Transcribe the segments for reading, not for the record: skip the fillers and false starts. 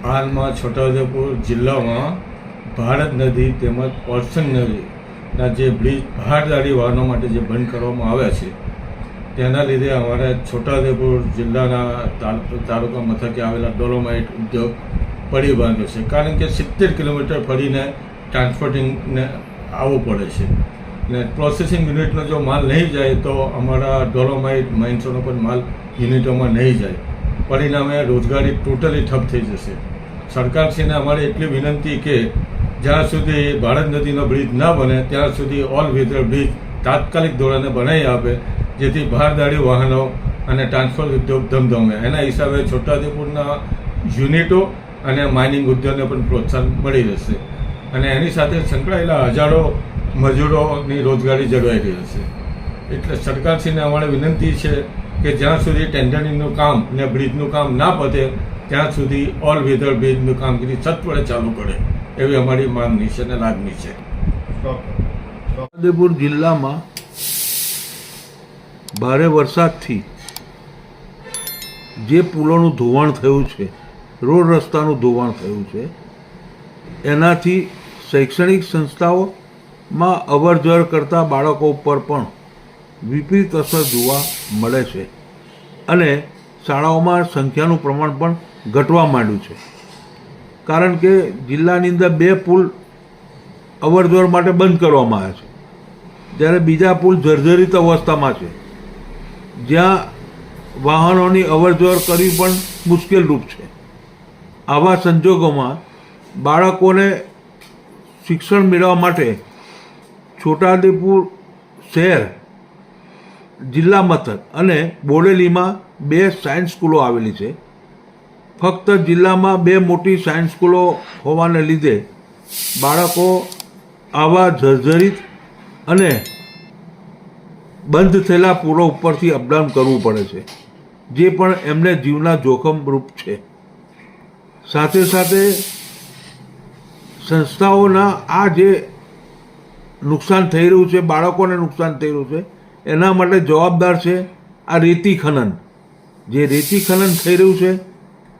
હાલમાં છોટાઉદેપુર જિલ્લામાં ભારત નદી તેમજ ઓરસંગ નદીના જે બ્રિજ બહારદારી વાહનો માટે જે બંધ કરવામાં આવ્યા છે તેના લીધે અમારા છોટાઉદેપુર જિલ્લાના તાલુકા મથકે આવેલા ડોલોમાઇટ ઉદ્યોગ પડી બાંધ્યો છે, કારણ કે 70 કિલોમીટર ફરીને ટ્રાન્સપોર્ટિંગને આવવું પડે છે ને પ્રોસેસિંગ યુનિટનો જો માલ નહીં જાય તો અમારા ડોલોમાઇટ માઇન્સોનો પણ માલ યુનિટોમાં નહીં જાય, પરિણામે રોજગારી ટોટલી ઠપ થઈ જશે. સરકારશ્રીને અમારી એટલી વિનંતી કે જ્યાં સુધી ભારત નદીનો બ્રિજ ના બને ત્યાં સુધી ઓલ વેધર બ્રિજ તાત્કાલિક ધોરણે બનાવી આપે, જેથી બહારદારી વાહનો અને ટ્રાન્સપોર્ટ ઉદ્યોગ ધમધમે. એના હિસાબે છોટાઉદેપુરના યુનિટો અને માઇનિંગ ઉદ્યોગને પણ પ્રોત્સાહન મળી રહેશે અને એની સાથે સંકળાયેલા હજારો મજૂરોની રોજગારી જળવાઈ રહી હશે. એટલે સરકારશ્રીને અમારે વિનંતી છે કે જ્યાં સુધી ટેન્ડરિંગનું કામ ને બ્રિજનું કામ ના પતે ત્યાં સુધી ઓલ વેધર બ્રિજનું કામગીરી સત્વરે ચાલુ કરે એવી અમારી માંગણી છે અને લાગણી છે. છોટાઉદેપુર જિલ્લામાં ભારે વરસાદથી જે પુલોનું ધોવાણ થયું છે, રોડ રસ્તાનું ધોવાણ થયું છે, એનાથી શૈક્ષણિક સંસ્થાઓમાં અવરજવર કરતા બાળકો ઉપર પણ વિપરીત અસર જોવા મળે છે અને શાળાઓમાં સંખ્યાનું પ્રમાણ પણ ઘટવા માંડ્યું છે, કારણ કે જિલ્લાની અંદર 2 પુલ અવરજવર માટે બંધ કરવામાં આવ્યા છે, જ્યારે બીજા પુલ જર્જરિત અવસ્થામાં છે, જ્યાં વાહનોની અવરજવર કરવી પણ મુશ્કેલરૂપ છે. આવા સંજોગોમાં બાળકોને શિક્ષણ મેળવવા માટે છોટાઉદેપુર શહેર, જિલ્લા મથક અને બોડેલીમાં 2 સાયન્સ સ્કૂલો આવેલી છે. ફક્ત જિલ્લામાં 2 મોટી સાયન્સ સ્કૂલો હોવાને લીધે બાળકો આવા જર્જરિત અને બંધ થયેલા પુલો ઉપરથી અપડાઉન કરવું પડે છે, જે પણ એમને જીવના જોખમરૂપ છે. સાથે સાથે સંસ્થાઓના આ જે નુકસાન થઈ રહ્યું છે, બાળકોને નુકસાન થઈ રહ્યું છે, એના માટે જવાબદાર છે આ રેતી ખનન. જે રેતી ખનન થઈ રહ્યું છે,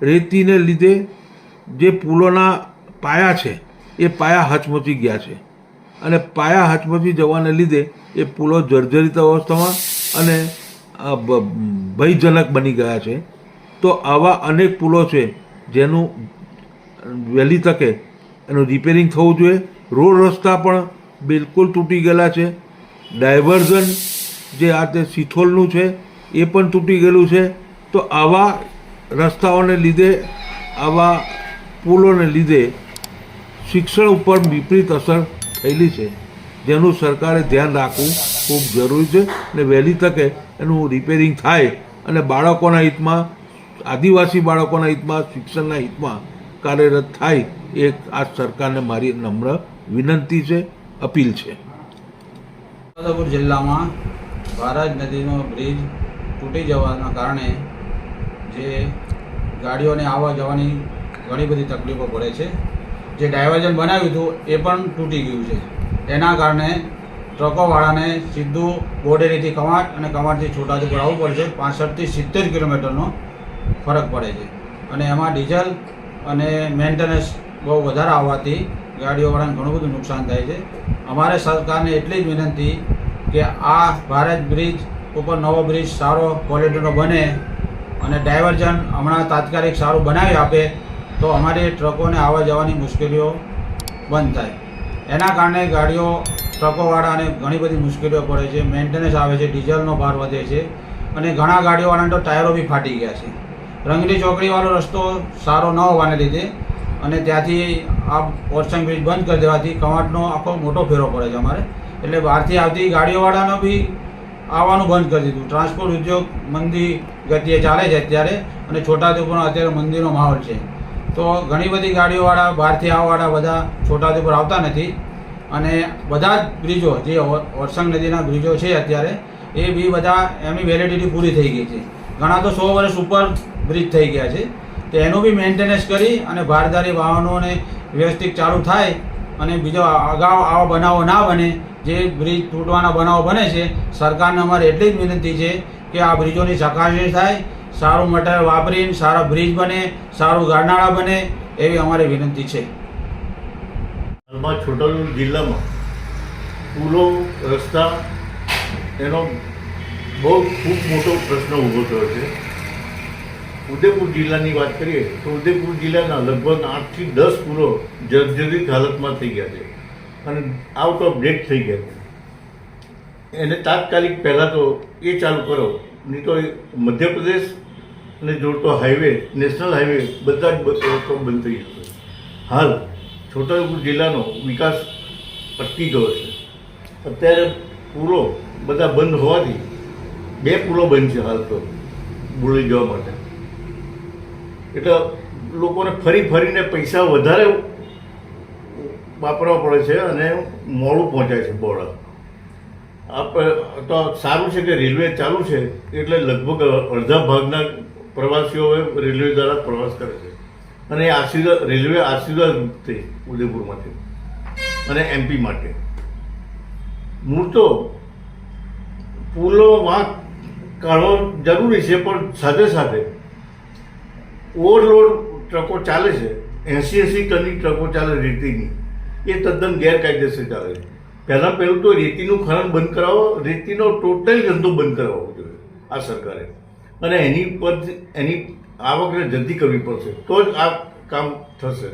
રેતીને લીધે જે પુલોના પાયા છે એ પાયા હચમચી ગયા છે અને પાયા હચમચી જવાને લીધે એ પુલો જર્જરિત અવસ્થામાં અને ભયજનક બની ગયા છે. તો આવા અનેક પુલો છે જેનું વહેલી તકે એનું રિપેરિંગ થવું જોઈએ. રોડ રસ્તા પણ બિલકુલ તૂટી ગયેલા છે. ડાયવર્ઝન જે આ તે સિથોલનું છે એ પણ તૂટી ગયેલું છે. તો આવા રસ્તાઓને લીધે, આવા પુલોને લીધે શિક્ષણ ઉપર વિપરીત અસર થયેલી છે, જેનું સરકારે ધ્યાન રાખવું ખૂબ જરૂરી છે અને વહેલી તકે એનું રિપેરિંગ થાય અને બાળકોના હિતમાં, આદિવાસી બાળકોના હિતમાં, શિક્ષણના હિતમાં કાર્યરત થાય એ આ સરકારને મારી નમ્ર વિનંતી છે, અપીલ છે. છોટાઉદેપુર જિલ્લામાં ભારત નદીનો બ્રિજ તૂટી જવાના કારણે જે ગાડીઓને આવવા જવાની ઘણી બધી તકલીફો પડે છે. જે ડાયવર્ઝન બનાવ્યું હતું એ પણ તૂટી ગયું છે. એના કારણે ટ્રકોવાળાને સીધું બોડેલીથી કવાંટ અને કવાંટથી છોટાઉદેપુર આવવું પડશે. 65 થી 70 કિલોમીટરનો ફરક પડે છે અને એમાં ડીઝલ અને મેન્ટેનન્સ બહુ વધારે આવવાથી ગાડીઓવાળાને ઘણું બધું નુકસાન થાય છે. અમારે સરકારને એટલી જ વિનંતી કે આ ભારત બ્રિજ ઉપર નવો બ્રિજ સારો ક્વોલિટીનો બને અને ડાયવર્ઝન હમણાં તાત્કાલિક સારું બનાવી આપે તો અમારી ટ્રકોને આવવા જવાની મુશ્કેલીઓ બંધ થાય. એના કારણે ગાડીઓ, ટ્રકોવાળાને ઘણી બધી મુશ્કેલીઓ પડે છે. મેન્ટેનન્સ આવે છે, ડીઝલનો ભાર વધે છે અને ઘણા ગાડીઓવાળાને તો ટાયરો બી ફાટી ગયા છે. રંગલી ચોકડીવાળો રસ્તો સારો ન હોવાને લીધે અને ત્યાંથી આ ઓરસંગ બ્રિજ બંધ કરી દેવાથી કવાંટનો આખો મોટો ફેરો પડે છે અમારે. એટલે બહારથી આવતી ગાડીઓવાળાનો બી આવવાનું બંધ કરી દીધું. ટ્રાન્સપોર્ટ ઉદ્યોગ મંદી ગતિએ ચાલે છે અત્યારે અને છોટાઉદેપુરનો અત્યારે મંદીનો માહોલ છે. તો ઘણી બધી ગાડીઓવાળા, બહારથી આવવાવાળા બધા છોટાઉદેપુર આવતા નથી અને બધા જ બ્રિજો, જે ઓરસંગ નદીના બ્રિજો છે અત્યારે, એ બી બધા એમની વેલિડિટી પૂરી થઈ ગઈ છે. ઘણા તો 100 વર્ષ ઉપર બ્રિજ થઈ ગયા છે. તો એનું બી મેન્ટેનન્સ કરી અને ભારદારી વાહનોને વ્યવસ્થિત ચાલુ થાય અને બીજો અગાઉ આવા બનાવો ના બને. જે બ્રિજ તૂટવાના બનાવો બને છે, સરકારને અમારે એટલી જ વિનંતી છે કે આ બ્રિજોની ચકાસણી થાય સારું મટીરિયલ વાપરીને સારા બ્રિજ બને, સારું ગારનાળા બને એવી અમારી વિનંતી છે. હાલમાં છોટાઉદેપુર જિલ્લામાં પુલો, રસ્તા એનો બહુ ખૂબ મોટો પ્રશ્ન ઊભો થયો છે. ઉદયપુર જિલ્લાની વાત કરીએ તો ઉદયપુર જિલ્લાના લગભગ 8 થી 10 પુલો જર્જરિત હાલતમાં થઈ ગયા છે અને આઉટ ઓફ ડેટ થઈ ગયા છે. એને તાત્કાલિક પહેલાં તો એ ચાલુ કરો, નહીં તો મધ્યપ્રદેશ ને જોડતો હાઈવે, નેશનલ હાઈવે બધા જ રસ્તો બંધ થઈ જશે. હાલ છોટાઉદેપુર જિલ્લાનો વિકાસ અટકી ગયો છે. અત્યારે પુલો બધા બંધ હોવાથી 2 પુલો બંધ છે હાલ તો બોલી જવા માટે. એટલે લોકોને ફરીને પૈસા વધારે વાપરવા પડે છે અને મોડું પહોંચાય છે બોર્ડ. તો સારું છે કે રેલવે ચાલુ છે એટલે લગભગ અડધા ભાગના પ્રવાસીઓ રેલવે દ્વારા પ્રવાસ કરે છે અને રેલવે આશીર્વાદ થઈ ઉદયપુરમાંથી અને MP માટે. મૂળ તો પુલો વાંક કાઢવો જરૂરી છે, પણ સાથે સાથે ઓવરલોડ ટ્રકો ચાલે છે, 80 ટનની ટ્રકો ચાલે રેતીની, એ તદ્દન ગેરકાયદેસર ચાલે છે. પહેલું તો રેતીનું ખનન બંધ કરાવો, રેતીનો ટોટલ ધંધો બંધ કરાવવો જોઈએ આ સરકારે, અને એની આવકને જલ્દી કરવી પડશે તો જ આ કામ થશે.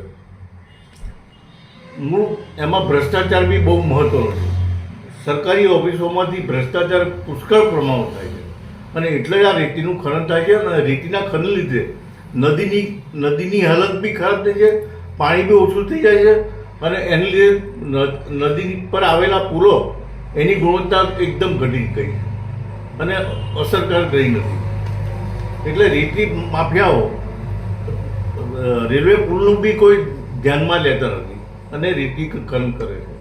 મૂળ એમાં ભ્રષ્ટાચાર બી બહુ મહત્વનો છે. સરકારી ઓફિસોમાંથી ભ્રષ્ટાચાર પુષ્કળ પ્રમાણમાં થાય છે અને એટલે જ આ રેતીનું ખનન થાય છે. અને રેતીના ખનન લીધે નદીની હાલત બી ખરાબ થઈ છે, પાણી બી ઓછું થઈ જાય છે અને એને લીધે નદી પર આવેલા પુલો એની ગુણવત્તા એકદમ ઘટી ગઈ અને અસરકારક રહી નથી. એટલે રેતી માફિયાઓ રેલવે પુલનું બી કોઈ ધ્યાનમાં લેતા નથી અને રેતી ખનન કરે છે.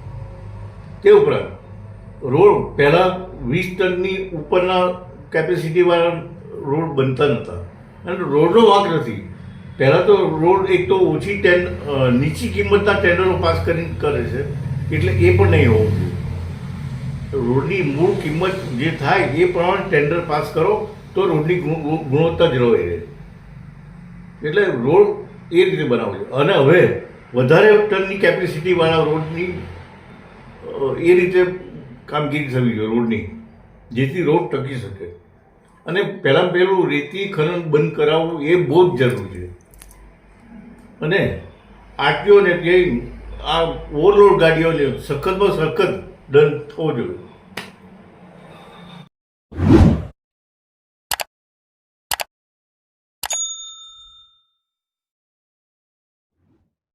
તે ઉપરાંત રોડ પહેલાં 20 ટનની ઉપરના કેપેસિટીવાળા રોડ બનતા નહોતા અને રોડનો વાંક નથી. પહેલાં તો રોડ એક તો નીચી કિંમતના ટેન્ડરો પાસ કરીને કરે છે, એટલે એ પણ નહીં હોવું જોઈએ. રોડની મૂળ કિંમત જે થાય એ પ્રમાણે ટેન્ડર પાસ કરો તો રોડની ગુણવત્તા જળવાઈ રહે. એટલે રોડ એ રીતે બનાવવો જોઈએ. અને હવે વધારે ટનની કેપેસિટીવાળા રોડની એ રીતે કામગીરી થવી જોઈએ રોડની, જેથી રોડ ટકી શકે. અને પહેલું રેતી ખનન બંધ કરાવવું એ બહુ જ જરૂરી છે. અને આરટીઓને કે આ ઓવરલોડ ગાડીઓને સખતમાં સખત દંડ થવો જોઈએ.